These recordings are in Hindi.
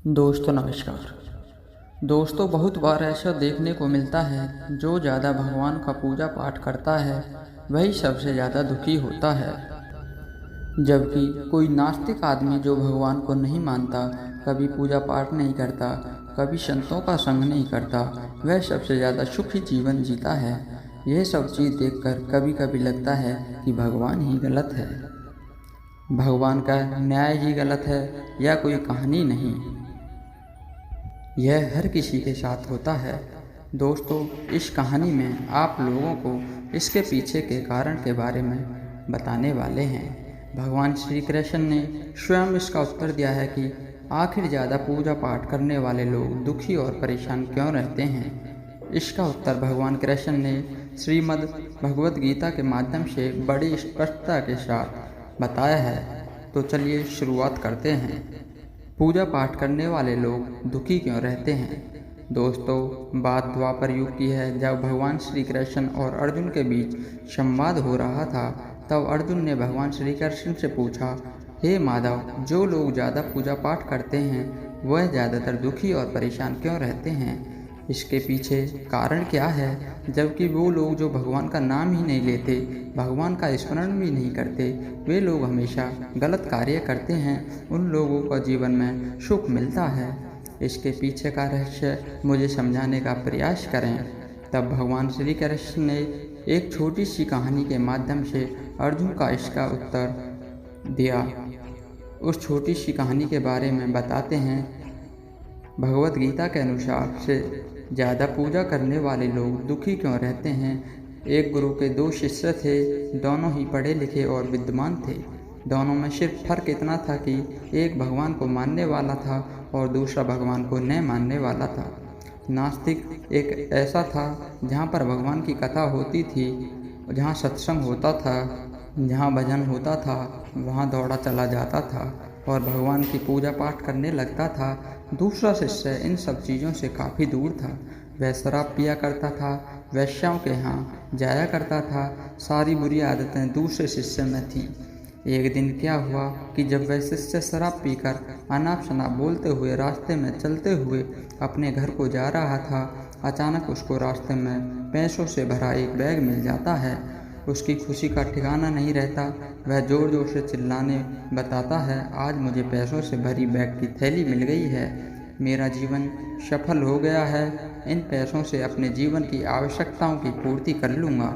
दोस्तों नमस्कार। दोस्तों बहुत बार ऐसा देखने को मिलता है जो ज़्यादा भगवान का पूजा पाठ करता है वही सबसे ज़्यादा दुखी होता है। जबकि कोई नास्तिक आदमी जो भगवान को नहीं मानता, कभी पूजा पाठ नहीं करता, कभी संतों का संग नहीं करता, वह सबसे ज़्यादा सुखी जीवन जीता है। यह सब चीज़ देखकर कभी कभी लगता है कि भगवान ही गलत है, भगवान का न्याय ही गलत है या कोई कहानी नहीं। यह हर किसी के साथ होता है। दोस्तों, इस कहानी में आप लोगों को इसके पीछे के कारण के बारे में बताने वाले हैं। भगवान श्री कृष्ण ने स्वयं इसका उत्तर दिया है कि आखिर ज़्यादा पूजा पाठ करने वाले लोग दुखी और परेशान क्यों रहते हैं। इसका उत्तर भगवान कृष्ण ने श्रीमद् भगवद गीता के माध्यम से बड़ी स्पष्टता के साथ बताया है। तो चलिए शुरुआत करते हैं। पूजा पाठ करने वाले लोग दुखी क्यों रहते हैं। दोस्तों, बात द्वापर युग की है, जब भगवान श्री कृष्ण और अर्जुन के बीच संवाद हो रहा था। तब अर्जुन ने भगवान श्री कृष्ण से पूछा, हे माधव, जो लोग ज़्यादा पूजा पाठ करते हैं वह ज़्यादातर दुखी और परेशान क्यों रहते हैं। इसके पीछे कारण क्या है। जबकि वो लोग जो भगवान का नाम ही नहीं लेते, भगवान का स्मरण भी नहीं करते, वे लोग हमेशा गलत कार्य करते हैं, उन लोगों का जीवन में सुख मिलता है। इसके पीछे का रहस्य मुझे समझाने का प्रयास करें। तब भगवान श्री कृष्ण ने एक छोटी सी कहानी के माध्यम से अर्जुन का इसका उत्तर दिया। उस छोटी सी कहानी के बारे में बताते हैं। भगवद गीता के अनुसार से ज़्यादा पूजा करने वाले लोग दुखी क्यों रहते हैं। एक गुरु के दो शिष्य थे, दोनों ही पढ़े लिखे और विद्वान थे। दोनों में सिर्फ फर्क इतना था कि एक भगवान को मानने वाला था और दूसरा भगवान को न मानने वाला था। नास्तिक एक ऐसा था जहाँ पर भगवान की कथा होती थी, जहाँ सत्संग होता था, जहाँ भजन होता था, वहाँ दौड़ा चला जाता था और भगवान की पूजा पाठ करने लगता था। दूसरा शिष्य इन सब चीज़ों से काफ़ी दूर था। वह शराब पिया करता था, वैश्याओं के यहाँ जाया करता था। सारी बुरी आदतें दूसरे शिष्य में थीं। एक दिन क्या हुआ कि जब वह शिष्य शराब पीकर अनाप शनाप बोलते हुए रास्ते में चलते हुए अपने घर को जा रहा था, अचानक उसको रास्ते में पैसों से भरा एक बैग मिल जाता है। उसकी खुशी का ठिकाना नहीं रहता। वह ज़ोर ज़ोर से चिल्लाने बताता है, आज मुझे पैसों से भरी बैग की थैली मिल गई है, मेरा जीवन सफल हो गया है, इन पैसों से अपने जीवन की आवश्यकताओं की पूर्ति कर लूँगा।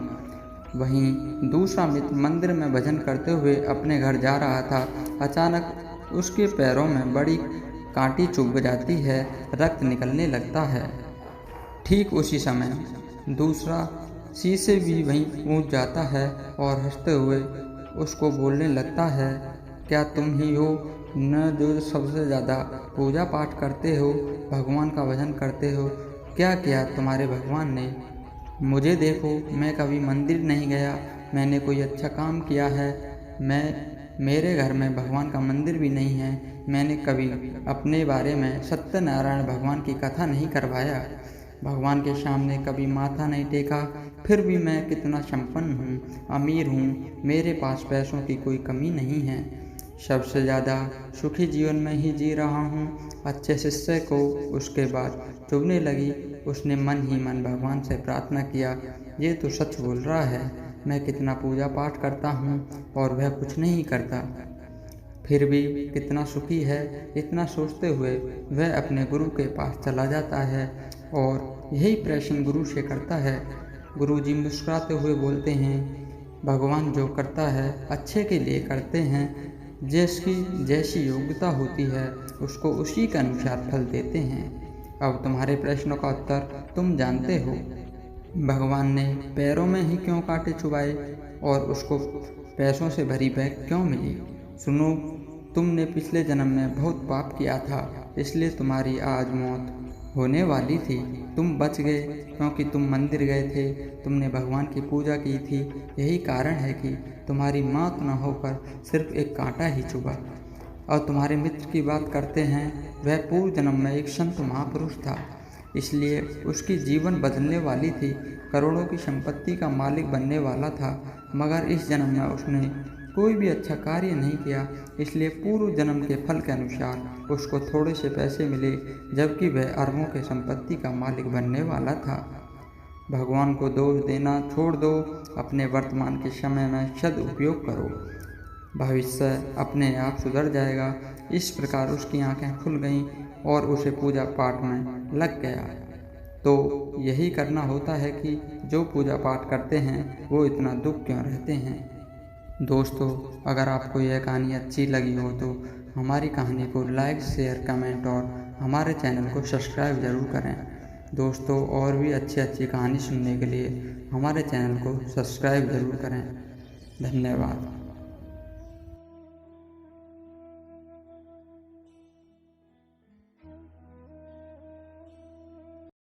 वहीं दूसरा मित्र मंदिर में भजन करते हुए अपने घर जा रहा था। अचानक उसके पैरों में बड़ी कांटी चुभ जाती है, रक्त निकलने लगता है। ठीक उसी समय दूसरा शीशे भी वहीं पहुंच जाता है और हंसते हुए उसको बोलने लगता है, क्या तुम ही हो न जो सबसे ज़्यादा पूजा पाठ करते हो, भगवान का भजन करते हो। क्या किया तुम्हारे भगवान ने। मुझे देखो, मैं कभी मंदिर नहीं गया, मैंने कोई अच्छा काम किया है। मेरे घर में भगवान का मंदिर भी नहीं है। मैंने कभी अपने बारे में सत्यनारायण भगवान की कथा नहीं करवाया, भगवान के सामने कभी माथा नहीं टेका। फिर भी मैं कितना संपन्न हूँ, अमीर हूँ, मेरे पास पैसों की कोई कमी नहीं है, सबसे ज़्यादा सुखी जीवन में ही जी रहा हूँ। अच्छे शिष्य को उसके बाद चुभने लगी। उसने मन ही मन भगवान से प्रार्थना किया, ये तो सच बोल रहा है, मैं कितना पूजा पाठ करता हूँ और वह कुछ नहीं करता, फिर भी कितना सुखी है। इतना सोचते हुए वह अपने गुरु के पास चला जाता है और यही प्रश्न गुरु से करता है। गुरु जी मुस्कुराते हुए बोलते हैं, भगवान जो करता है अच्छे के लिए करते हैं, जिसकी जैसी योग्यता होती है उसको उसी के अनुसार फल देते हैं। अब तुम्हारे प्रश्नों का उत्तर तुम जानते हो। भगवान ने पैरों में ही क्यों कांटे चुभाए और उसको पैसों से भरी बैग क्यों मिली। सुनो, तुमने पिछले जन्म में बहुत पाप किया था, इसलिए तुम्हारी आज मौत होने वाली थी। तुम बच गए क्योंकि तुम मंदिर गए थे, तुमने भगवान की पूजा की थी। यही कारण है कि तुम्हारी मौत न होकर सिर्फ एक कांटा ही चुभा। और तुम्हारे मित्र की बात करते हैं, वह पूर्व जन्म में एक संत महापुरुष था, इसलिए उसकी जीवन बदलने वाली थी, करोड़ों की संपत्ति का मालिक बनने वाला था। मगर इस जन्म में उसने कोई भी अच्छा कार्य नहीं किया, इसलिए पूर्व जन्म के फल के अनुसार उसको थोड़े से पैसे मिले, जबकि वह अरबों के संपत्ति का मालिक बनने वाला था। भगवान को दोष देना छोड़ दो, अपने वर्तमान के समय में सदुपयोग करो, भविष्य अपने आप सुधर जाएगा। इस प्रकार उसकी आंखें खुल गईं और उसे पूजा पाठ में लग गया। तो यही करना होता है कि जो पूजा पाठ करते हैं वो इतना दुख क्यों रहते हैं। दोस्तों, अगर आपको यह कहानी अच्छी लगी हो तो हमारी कहानी को लाइक, शेयर, कमेंट और हमारे चैनल को सब्सक्राइब ज़रूर करें। दोस्तों, और भी अच्छी कहानी सुनने के लिए हमारे चैनल को सब्सक्राइब ज़रूर करें। धन्यवाद।